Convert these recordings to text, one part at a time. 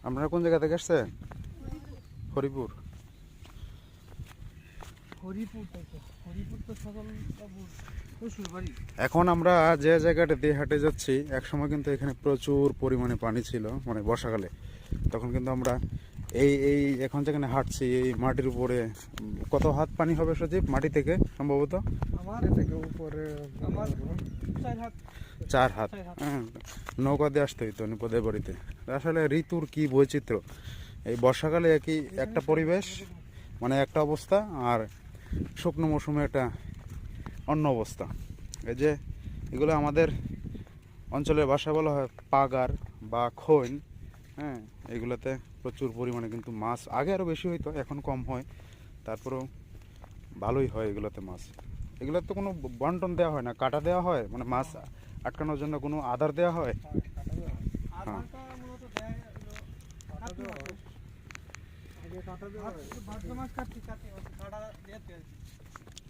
আপনারা কোন জায়গা থেকে আসছে? হরিপুর। এখন আমরা যে জায়গাটা দিয়ে হাঁটে যাচ্ছি, একসময় কিন্তু এখানে প্রচুর পরিমাণে পানি ছিল, মানে বর্ষাকালে। তখন কিন্তু আমরা এই এই এখন যেখানে হাঁটছি এই মাটির উপরে কত হাত পানি হবে সজীব মাটি থেকে সম্ভবত? চার হাত। হ্যাঁ, নৌকা দিয়ে আসতে হইতো নিপদের বাড়িতে। আসলে ঋতুর কি বৈচিত্র্য! এই বর্ষাকালে একই একটা পরিবেশ, মানে একটা অবস্থা, আর শুকনো মৌসুমে একটা অন্য অবস্থা। এই যে এগুলো আমাদের অঞ্চলের ভাষায় বলা হয় পাগার বা খৈন। হ্যাঁ, এগুলোতে প্রচুর পরিমাণে কিন্তু মাছ আগে আরও বেশি হইতো, এখন কম হয়, তারপরেও ভালোই হয় এগুলোতে মাছ। এগুলোতে তো কোনো বন্টন দেওয়া হয় না, কাটা দেওয়া হয়, মানে মাছ আটকানোর জন্য কোনো আধার দেওয়া হয়। হ্যাঁ,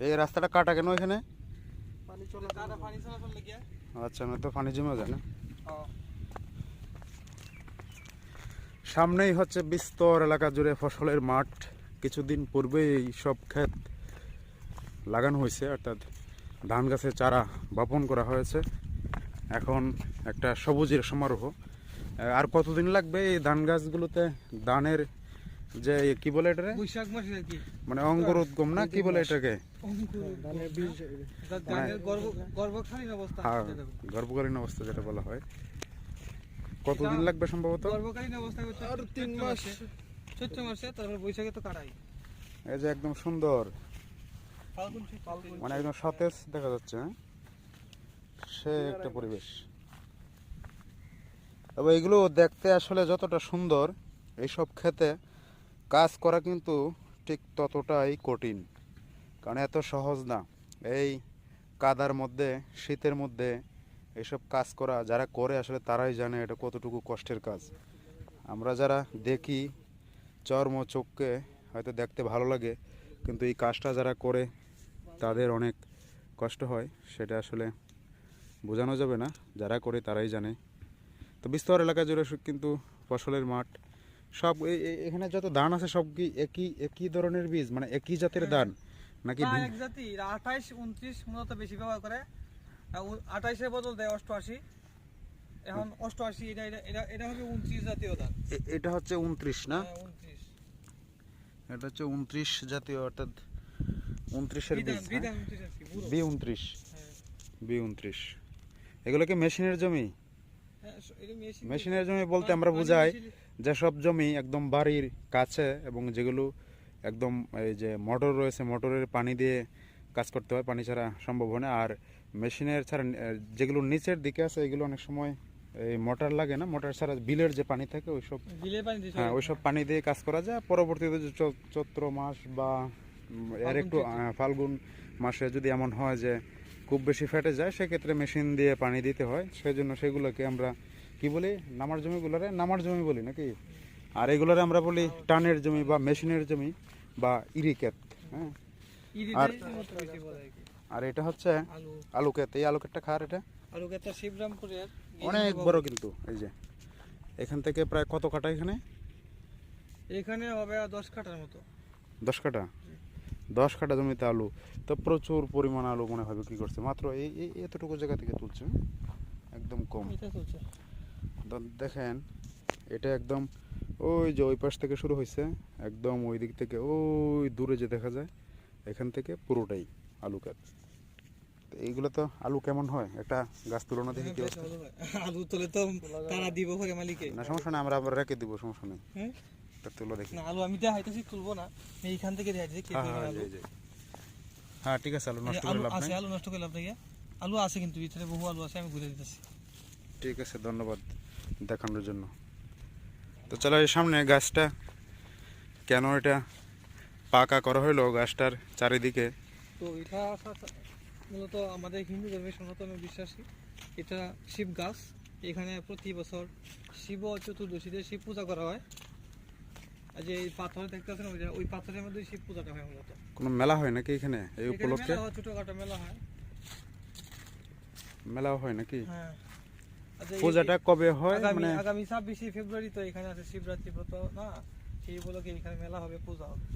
এই রাস্তাটা কাটা কেন এখানে? আচ্ছা, না তো পানি জমে যায় না। সামনেই হচ্ছে বিস্তর এলাকা জুড়ে ফসলের মাঠ। কিছুদিন পূর্বেই এই সব ক্ষেত লাগানো হয়েছে, অর্থাৎ ধান গাছের চারা বপন করা হয়েছে। এখন একটা সবুজের সমারোহ। আর কতদিন লাগবে এই ধান গাছগুলোতে ধানের যে কি বলে এটা, মানে অঙ্কুরোদ্গম না কি বলে এটাকে, গর্ভকালীন অবস্থা যেটা বলা হয়, কতদিন লাগবে সম্ভবত? আর 3 মাস, 14 মাসে, তারপর বৈশাখে তো কাটাই। এই যে একদম সুন্দর, মানে একদম সতেজ দেখা যাচ্ছে। সে একটা পরিবেশ। তবে এগুলো দেখতে আসলে যতটা সুন্দর, এইসব ক্ষেতে কাজ করা কিন্তু ঠিক ততটাই কঠিন, কারণ এত সহজ না। এই কাদার মধ্যে, শীতের মধ্যে এইসব কাজ করা যারা করে আসলে তারাই জানে এটা কতটুকু কষ্টের কাজ। আমরা যারা দেখি চর্ম চোখকে হয়তো দেখতে ভালো লাগে, কিন্তু এই কাজটা যারা করে তাদের অনেক কষ্ট হয়, সেটা আসলে বোঝানো যাবে না, যারা করে তারাই জানে। তো বিস্তর এলাকা জুড়ে কিন্তু ফসলের মাঠ। সব এখানে যত ধান আছে সব কি একই একই ধরনের বীজ, মানে একই জাতের ধান নাকি? এক জাতি 28 29 মূলত বেশি ব্যবহার করে। 28 এর বদল দেয় 88। এখন 88, এটা এটা এটা এটা হবে 29 জাতীয় ধান। এটা হচ্ছে 29 না? 29, এটা হচ্ছে 29 জাতীয়, অর্থাৎ 29 এর বীজ। বিধান 29 আর কি, পুরো B29। হ্যাঁ, B29। এগুলো কি মেশিনের জমি? হ্যাঁ, এটা মেশিনের জমি বলতে আমরা বুঝাই যেসব জমি একদম বাড়ির কাছে এবং যেগুলো একদম এই যে মোটর রয়েছে, মোটরের পানি দিয়ে কাজ করতে হয়, পানি ছাড়া সম্ভব হয় না। আর মেশিনের ছাড়া যেগুলো নিচের দিকে আছে এগুলো অনেক সময় এই মোটর লাগে না, মোটর ছাড়া বিলের যে পানি থাকে ওইসব, হ্যাঁ ওইসব পানি দিয়ে কাজ করা যায়। পরবর্তীতে যে চৈত্র মাস বা এর একটু ফাল্গুন মাসে যদি এমন হয় যে খুব বেশি ফেটে যায়, সেক্ষেত্রে মেশিন দিয়ে পানি দিতে হয়। সেই জন্য সেগুলোকে আমরা কি বলি, নামার জমিগুলোরে নামার জমি বলি নাকি, আর এগুলোরে আমরা বলি টানের জমি বা মেশিনের জমি বা ইরিক্ষেত। হ্যাঁ, আর এটা হচ্ছে আলু ক্ষেত। এই আলু ক্ষেতটা খার, এটা আলু ক্ষেতটা শিবরামপুরের অনেক বড় কিন্তু। এই যে এখান থেকে প্রায় কত কাটা এখানে? এখানে হবে 10 কাঠার মতো। 10 কাঠা? 10 কাঠা জমিতে আলু, তো প্রচুর পরিমাণ আলু মনে হয় বিক্রি করছে মাত্র এই এতটুকু জায়গা থেকে তুলছে, একদম কম। দেখেন এটা একদম ওই যে ওই পাশ থেকে শুরু হয়েছে, একদম ওই দিক থেকে ওই দূরে যে দেখা যায়, এখান থেকে পুরোটাই আলু ক্ষেত। এইগুলো তো আলু কেমন হয় একটা গাছ তুলনা দেখি কি অবস্থা? আলু তুলে তো তারা দিব করে মালিকে, না সমস্যা নেই, আমরা আবার রেখে দিব, সমস্যা নেই। হ্যাঁ, এটা তুলো দেখি। না আলু আমি দেখাইতেছি, তুলবো না, এইখান থেকে দেখাইতেছি কি পরিমাণ আলু। হ্যাঁ ঠিক আছে, আলু নষ্ট করে লাভ নাই। আলু নষ্ট করে লাভ নাই, আলু আছে কিন্তু ভিতরে বহু আলু আছে, আমি ঘুরে দিতেছি। ঠিক আছে, ধন্যবাদ দেখানোর জন্য। তো চলো এই সামনে গাছটা কেন এটা পাকা করা হলো গাছটার চারিদিকে। তো এটা মূলত আমাদের হিন্দু ধর্মের সনাতন বিশ্বাসী, এটা শিব গাছ। এখানে প্রতি বছর শিব চতুর্দশীতে শিব পূজা করা হয়। আর যে এই পাথর দেখতেছেন ওই পাথরের মধ্যে শিব পূজাটা হয় মূলত। কোনো মেলা হয় নাকি এখানে এই উপলক্ষে? ছোটখাটো মেলা হয়। মেলাও হয় নাকি? হ্যাঁ। আচ্ছা, পূজাটা কবে হয় মানে? আগামী 26শে ফেব্রুয়ারি তো এখানে আছে শিবরাত্রি ব্রত না, সেই উপলক্ষে এখানে মেলা হবে, পূজা হবে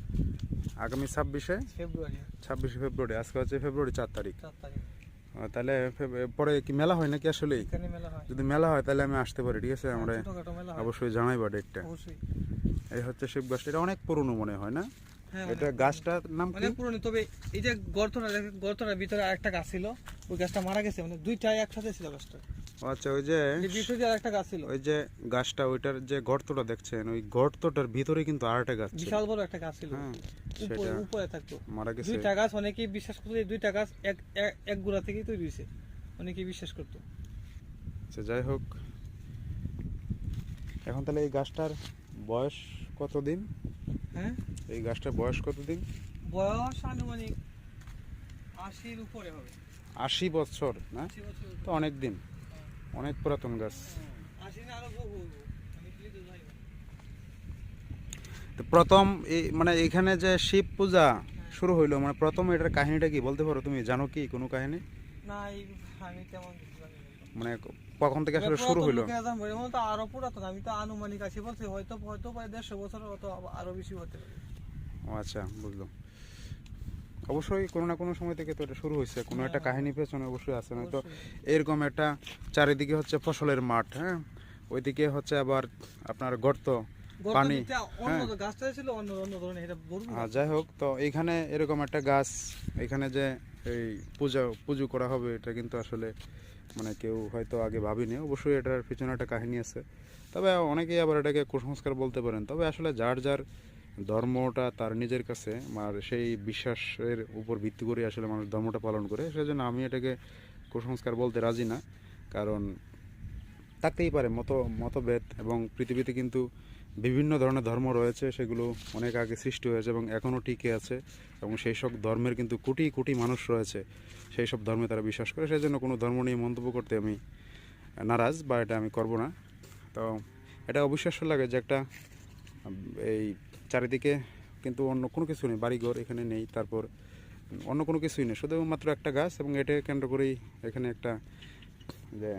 আগামী 26শে ফেব্রুয়ারি, 26শে ফেব্রুয়ারি। আজকে হচ্ছে ফেব্রুয়ারি 4 তারিখ। 4 তারিখ তাহলে পরে কি মেলা হয় নাকি আসলে? এখানে মেলা হয়। যদি মেলা হয় তাহলে আমি আসতে পারি, ঠিক আছে? আমরা ছোটখাটো মেলা হয় অবশ্যই জানাইবা ডেটটা। অবশ্যই। এই হচ্ছে শিব গাছটা, এটা অনেক পুরনো মনে হয় না? হ্যাঁ, এটা অনেক গাছটার নাম কি? অনেক পুরনো। তবে এই যে গর্তটার ভিতরে আরেকটা গাছ ছিল, ওই গাছটা মারা গেছে, মানে দুইটাই একসাথে ছিল গাছটা। আচ্ছা, ওই যে যে ভিতরে যে আরেকটা গাছ ছিল, ওই যে গাছটা, ওইটার যে গর্তটা দেখছেন, ওই গর্তটার ভিতরে কিন্তু আরেকটা গাছ ছিল। বিশাল বড় একটা গাছ ছিল, হ্যাঁ, উপরে সেটা উপরে থাকতো। মারা গেছে। দুইটা গাছ, অনেকেই বিশ্বাস করতো এই দুইটা গাছ এক গোড়া থেকেই তৈরি হয়েছে, অনেকেই বিশ্বাস করতো। আচ্ছা, যাই হোক, এখন তাহলে এই গাছটার বয়স কতদিন? হ্যাঁ, এই গাছটার বয়স কতদিন? বয়স আনুমানিক 80-র উপরে হবে। 80 বছর না? 80 বছর তো অনেক দিন, অনেক পুরাতন গাছ। 80 না আরো বহু, আমি ঠিক জানি না। তো প্রথম এই মানে এখানে যে শিব পূজা শুরু হইলো, মানে প্রথম এটার কাহিনীটা কি বলতে পারো? তুমি জানো কি কোনো কাহিনী? না, আমি তেমন কিছু জানি না। মানে কখন থেকে আসলে শুরু হইলো? এমন তো আরো পুরাতন, আমি তো আনুমানিক 80 বলছি, হয়তো হয়তো প্রায় 150 বছর, হয়তো আরো বেশি হতে পারে। ও আচ্ছা, বুঝলাম। অবশ্যই কোনো না কোনো সময় থেকে তো এটা শুরু হয়েছে, কোনো একটা কাহিনী পেছনে অবশ্যই আছে। না তো এরকম একটা চারিদিকে হচ্ছে ফসলের মাঠ, হ্যাঁ, ওইদিকে হচ্ছে আবার আপনার গর্ত, পানি। অন্য গাছটা ছিল অন্য অন্য ধরনের, এটা বড় গাছ। যাই হোক, তো এইখানে এরকম একটা গাছ, এখানে যে এই পুজো করা হবে, এটা কিন্তু আসলে মানে কেউ হয়তো আগে ভাবিনি। অবশ্যই এটার পিছনে একটা কাহিনী আছে। তবে অনেকেই আবার এটাকে কুসংস্কার বলতে পারেন। তবে আসলে যার যার ধর্মটা তার নিজের কাছে, আর সেই বিশ্বাসের উপর ভিত্তি করে আসলে মানুষ ধর্মটা পালন করে। সেজন্য আমি এটাকে কুসংস্কার বলতে রাজি না। কারণ থাকতেই পারে মতভেদ, এবং পৃথিবীতে কিন্তু বিভিন্ন ধরনের ধর্ম রয়েছে, সেগুলো অনেক আগে সৃষ্টি হয়েছে এবং এখনও টিকে আছে। এবং সেই সব ধর্মের কিন্তু কোটি কোটি মানুষ রয়েছে, সেই সব ধর্মে তারা বিশ্বাস করে। সেই জন্য কোনো ধর্ম নিয়ে মন্তব্য করতে আমি নারাজ, বা এটা আমি করব না। তো এটা অবিশ্বাস্য লাগে যে একটা এই চারিদিকে কিন্তু অন্য কোনো কিছু নেই, বাড়িঘর এখানে নেই, তারপর অন্য কোনো কিছুই নেই, শুধুমাত্র একটা গাছ। এবং এটা কেন্দ্র করেই এখানে একটা যে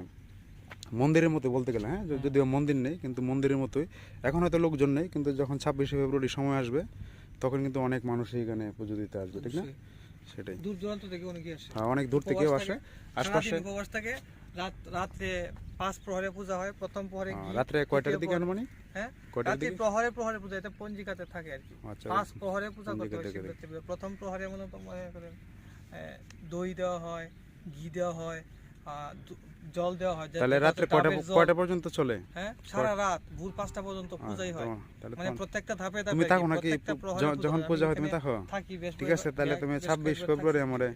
মন্দিরের মতো বলতে গেলে, হ্যাঁ, যদিও মন্দির নেই, কিন্তু মন্দিরের মতোই। এখন হয়তো লোকজন নেই, কিন্তু যখন 26শে ফেব্রুয়ারি সময় আসবে, তখন কিন্তু অনেক মানুষ এখানে পুজো দিতে আসবে, ঠিক না? সেটাই, দূর দূরান্ত থেকে অনেকে আসে। হ্যাঁ, অনেক দূর থেকেও আসে। আশপাশে উপবাস থাকে, রাত্রে 5 প্রহরে পূজা হয়। প্রথম প্রহরে রাত্রে কয়টার দিকে অনুমানিক? হ্যাঁ, কয়টার রাত্রে দিকে? প্রহরে পূজা, এটা পঞ্জিকাতে থাকে আর কি। আচ্ছা, 5 প্রহরে পূজা করতে হয় পঞ্জিকাতে শিবরাত্রি। প্রথম প্রহরে মূলত মনে করেন দই দেওয়া হয়, ঘি দেওয়া হয়, জল দেওয়া হয়। তাহলে রাত্রে কয়টা পর্যন্ত চলে? হ্যাঁ, সারা রাত ভোর 5টা পর্যন্ত পূজাই হয়। মানে প্রত্যেকটা ধাপে ধাপে। তুমি থাকো নাকি প্রত্যেকটা প্রহরে যখন পূজা হয়? তুমি থাকো? থাকি, বেশ। ঠিক আছে, তাহলে তুমি 26 ফেব্রুয়ারি আমারে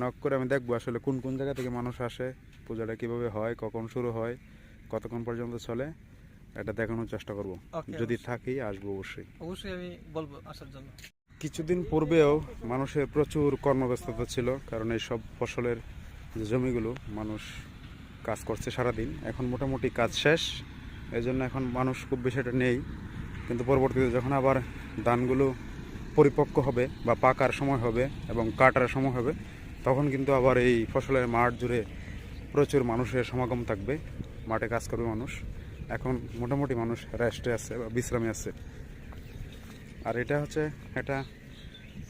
নক করে, আমি দেখবো আসলে কোন কোন জায়গা থেকে মানুষ আসে, পূজাটা কিভাবে হয়, কখন শুরু হয়, কতক্ষণ পর্যন্ত চলে, এটা দেখানোর চেষ্টা করব। যদি থাকি আসবো অবশ্যই। অবশ্যই আমি বলবো আসার জন্য। কিছুদিন পূর্বেও মানুষের প্রচুর কর্মব্যস্ততা ছিল, কারণ এই সব ফসলের যে জমিগুলো মানুষ কাজ করছে সারাদিন। এখন মোটামুটি কাজ শেষ, এই জন্য এখন মানুষ খুব বেশি এটা নেই। কিন্তু পরবর্তীতে যখন আবার ধানগুলো পরিপক্ক হবে বা পাকার সময় হবে এবং কাটার সময় হবে, তখন কিন্তু আবার এই ফসলের মাঠ জুড়ে প্রচুর মানুষের সমাগম থাকবে, মাঠে কাজ করবে মানুষ। এখন মোটামুটি মানুষ রেস্টে আছে বা বিশ্রামে আছে। আর এটা হচ্ছে এটা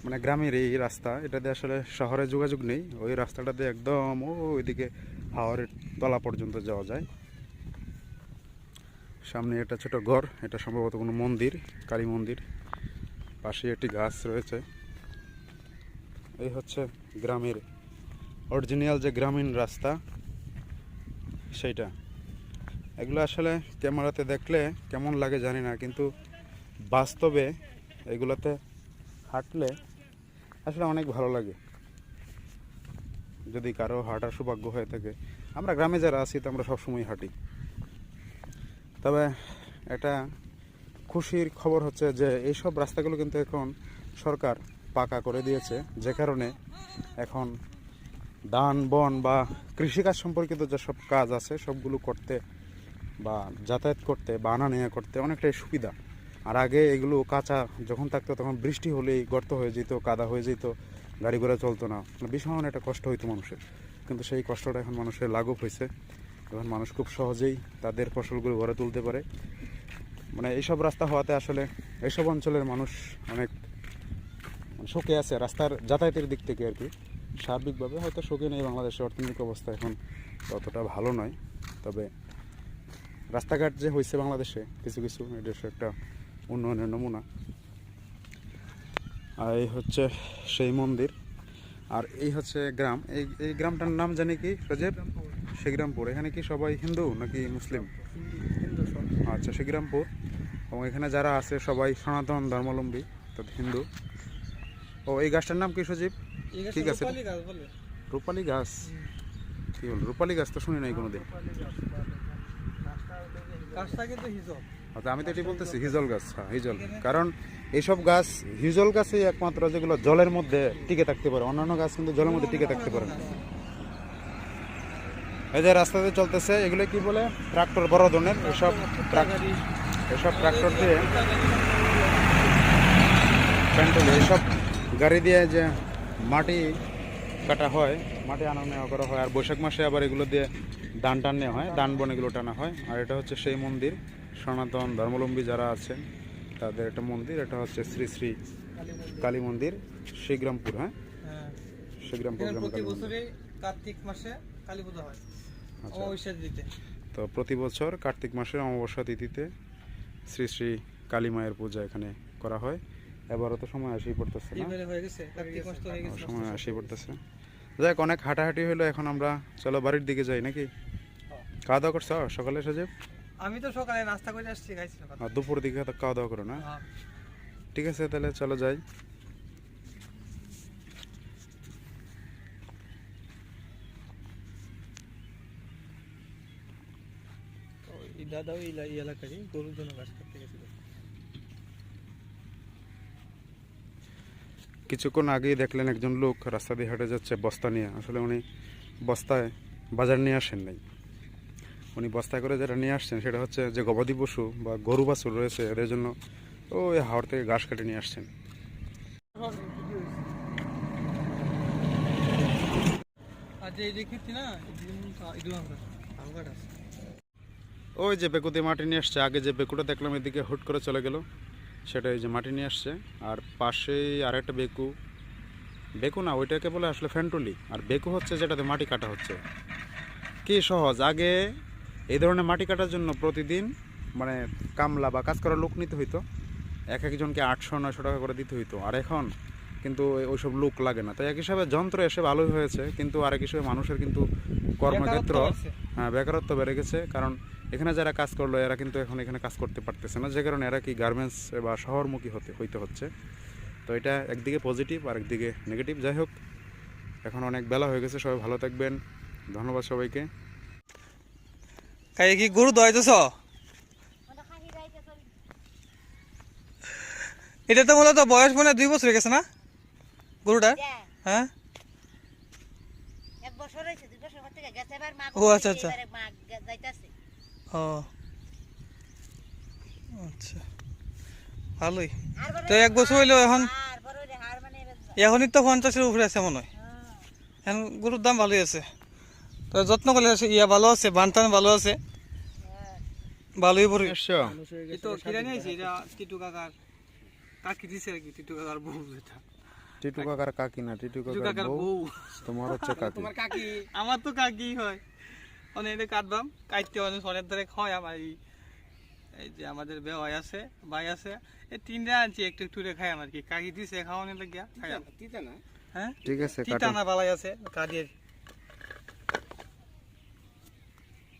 মানে গ্রামের এই রাস্তা, এটাতে আসলে শহরে যোগাযোগ নেই। ওই রাস্তাটাতে একদম ওইদিকে হাওরের তলা পর্যন্ত যাওয়া যায়। সামনে একটা ছোট ঘর, এটা সম্ভবত কোনো মন্দির, কালী মন্দির। পাশে একটি গাছ রয়েছে। এই হচ্ছে গ্রামের অরিজিনাল যে গ্রামীণ রাস্তা, সেইটা। এগুলো আসলে ক্যামেরাতে দেখলে কেমন লাগে জানি না, কিন্তু বাস্তবে এগুলোতে হাঁটলে আসলে অনেক ভালো লাগে। যদি কারো হাঁটার সৌভাগ্য হয়ে থাকে, আমরা গ্রামে যারা আছি তো আমরা সবসময় হাঁটি। তবে একটা খুশির খবর হচ্ছে যে এইসব রাস্তাগুলো কিন্তু এখন সরকার পাকা করে দিয়েছে, যে কারণে এখন ধান বন বা কৃষিকাজ সম্পর্কিত যেসব কাজ আছে সবগুলো করতে বা যাতায়াত করতে বা আনা নেওয়া করতে অনেকটাই সুবিধা। আর আগে এগুলো কাঁচা যখন থাকতো, তখন বৃষ্টি হলেই গর্ত হয়ে যেত, কাদা হয়ে যেত, গাড়ি ঘোড়া চলতো না, ভীষণ একটা কষ্ট হইতো মানুষের। কিন্তু সেই কষ্টটা এখন মানুষের লাঘব হয়েছে। এখন মানুষ খুব সহজেই তাদের ফসলগুলো ঘরে তুলতে পারে। মানে এইসব রাস্তা হওয়াতে আসলে এইসব অঞ্চলের মানুষ অনেক শোকে আছে রাস্তার যাতায়াতের দিক থেকে আর কি। সার্বিকভাবে হয়তো শোকে নেই, বাংলাদেশের অর্থনৈতিক অবস্থা এখন ততটা ভালো নয়। তবে রাস্তাঘাট যে হয়েছে বাংলাদেশে কিছু কিছু, এটা একটা উন্নয়নের নমুনা। আর এই হচ্ছে সেই মন্দির, আর এই হচ্ছে গ্রাম। এই গ্রামটার নাম জানি কি সজীব? শ্রীগ্রামপুর। এখানে কি সবাই হিন্দু নাকি মুসলিম? আচ্ছা, শ্রীগ্রামপুর। এবং এখানে যারা আছে সবাই সনাতন ধর্মাবলম্বী, অর্থাৎ হিন্দু। ও এই গাছটার নাম কি সজীব? ঠিক আছে, রূপালী গাছ। কি বল, রূপালী গাছ তো শুনি নাই কোনোদিন। আচ্ছা, আমি তো এটি বলতেছি হিজল গাছ। হ্যাঁ, হিজল। কারণ এইসব গাছ, হিজল গাছই একমাত্র যেগুলো জলের মধ্যে টিকে থাকতে পারে, অন্যান্য গাছ কিন্তু জলের মধ্যে টিকে থাকতে পারে না। এই যে রাস্তাতে চলতেছে, এগুলো কি বলে? ট্রাক্টর, বড় ধরনের এসব ট্রাক্টর দিয়ে, পেন্ট্রোল, এইসব গাড়ি দিয়ে যে মাটি কাটা হয়, মাটি আনা নেওয়া করা হয়। আর বৈশাখ মাসে আবার এগুলো দিয়ে ধান টান নেওয়া হয়, ধান বন এগুলো টানা হয়। আর এটা হচ্ছে সেই মন্দির, সনাতন ধর্মাবলম্বী যারা আছেন তাদের একটা মন্দির। এটা হচ্ছে শ্রী শ্রী কালী মন্দির, শ্রীগ্রামপুর। হ্যাঁ, শ্রীগ্রামপুর গ্রাম কালী মন্দির। কার্তিক মাসে কালী পূজা হয়, আচ্ছা। অমাবস্যা তিথিতে। তো প্রতি বছর কার্তিক মাসের অমাবস্যা তিথিতে শ্রী শ্রী কালী মায়ের পূজা এখানে করা হয়। এবারও তো সময় আসেই পড়তেছে না? হয়ে গেছে, কার্তিক মাস তো হয়ে গেছে, সময় আসেই পড়তেছে। যাক, অনেক হাঁটাহাঁটি হলো, এখন আমরা চলো বাড়ির দিকে যাই নাকি? খাওয়া দাওয়া করছো সকালে সজীব? আমি তো সকালে নাস্তা করে আসছি, খাইছিলাম। আর দুপুর দিকে খাওয়া দাওয়া করো না? ঠিক আছে, তাহলে চলো যাই। দাদা ওই এলাকারই গরুর জন্য গাছ কাটতে গেছিল। কিছুক্ষণ আগেই দেখলেন একজন লোক রাস্তা দিয়ে হেঁটে যাচ্ছে বস্তা নিয়ে। আসলে উনি বস্তায় বাজার নিয়ে আসেন নাই, উনি বস্তায় করে যেটা নিয়ে আসছেন সেটা হচ্ছে যে গবাদি পশু বা গরু বাছুর রয়েছে এদের জন্য ওই হাওড় থেকে ঘাস কেটে নিয়ে আসছেন। আর যে দেখছি না, ওই যে বেকুতে মাটি নিয়ে আসছে, আগে যে বেকুটা দেখলাম এদিকে হুট করে চলে গেল, সেটা এই যে মাটি নিয়ে আসছে। আর পাশেই আরেকটা বেকু না, ওইটাকে বলে আসলে ফ্যান্টুলি। আর বেকু হচ্ছে যেটাতে মাটি কাটা হচ্ছে। কি সহজ! আগে এই ধরনের মাটি কাটার জন্য প্রতিদিন মানে কামলা বা কাজ করার লোক নিতে হইতো, এক একজনকে 800-900 টাকা করে দিতে হইতো। আর এখন কিন্তু ওইসব লোক লাগে না। তাই এক হিসাবে যন্ত্র এসে ভালোই হয়েছে, কিন্তু আরেক হিসাবে মানুষের কিন্তু কর্মক্ষেত্র, হ্যাঁ, বেকারত্ব বেড়ে গেছে। কারণ এখানে যারা কাজ করলো এরা কিন্তু এখন এখানে কাজ করতে পারতেছে না, যে কারণে এরা কি গার্মেন্টস বা শহরমুখী হইতে হচ্ছে। তো এটা একদিকে পজিটিভ আর একদিকে নেগেটিভ। যাই হোক, এখন অনেক বেলা হয়ে গেছে, সবাই ভালো থাকবেন, ধন্যবাদ সবাইকে। কি গরু দোয়াইতেছ? এটা তো মূলত বয়স মনে 2 বছর হয়ে গেছে না গরুটা? হ্যাঁ, ও আচ্ছা আচ্ছা, ও আচ্ছা, ভালোই তো। 1 বছর হইলো, এখনই তো 50-এর উপরে আছে মনে হয়। এখন গরুর দাম ভালোই আছে, তো যত্ন করলে ভালো আছে, বানটান ভালো আছে, ভালোই পড়ে। তো কিনে নিয়েছি, এটা টিটু কাকার কাকি দিছে আর কি, টিটু কাকার বউ। যেটা টিটু কাকার কাকি না, টিটু কাকার বউ। তোমার হচ্ছে কাকি। তোমার কাকি, আমার তো কাকি হয়। অনেক এটা কাটবাম, কাটতে অনেক অনেক ধরে খাওয়াই আমার। এই যে আমাদের ভাই আছে, এই 3টা আনছি, একটু একটু খাই আমার কি কাকি দিছে খাওয়ানোর লাগিয়া খাই। তিতা না? হ্যাঁ, ঠিক আছে, তিতা না, ভালাই আছে কাটিয়ে।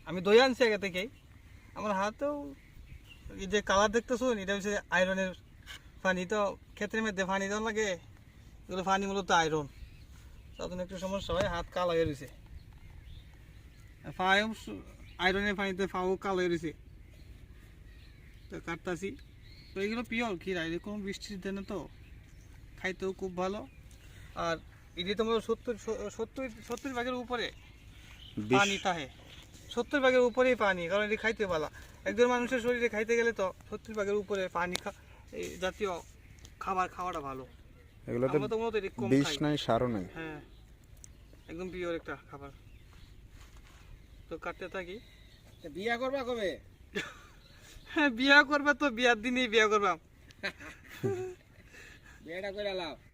আমি দই আনছি আগে থেকেই। আমার হাতেও এই যে কালার দেখতেছো, এটা হচ্ছে আয়রনের পানি। তো ক্ষেত্রের মধ্যে পানি দেওয়া লাগে, এগুলো পানি মূলত আয়রন, তার জন্য একটু সমস্যা হয়, হাত কালো হয়ে রয়েছে। পায়েও আয়রনের পানিতে পাও কালো হয়ে রয়েছে, তো কাটতাছি। তো এগুলো পিওর ক্ষীরা, এরকম বৃষ্টির দিনে তো খাইতেও খুব ভালো। আর এটি তোমার 70 ভাগের উপরে পানি থাকে, 70 ভাগের উপরেই পানি, কারণ এটি খাইতে ভালো। একজন মানুষের শরীরে খাইতে গেলে তো 70 ভাগের উপরে পানি এই জাতীয় খাবার খাওয়াটা ভালো। এগুলোতে বিষ নাই, সারও নাই। হ্যাঁ। একদম পিওর একটা খাবার। তো কাটতে থাকি। বিয়া করবা কবে? হ্যাঁ, বিয়া করবা তো বিয়ার দিনেই বিয়া করবা। বিয়েটা করে লাভ।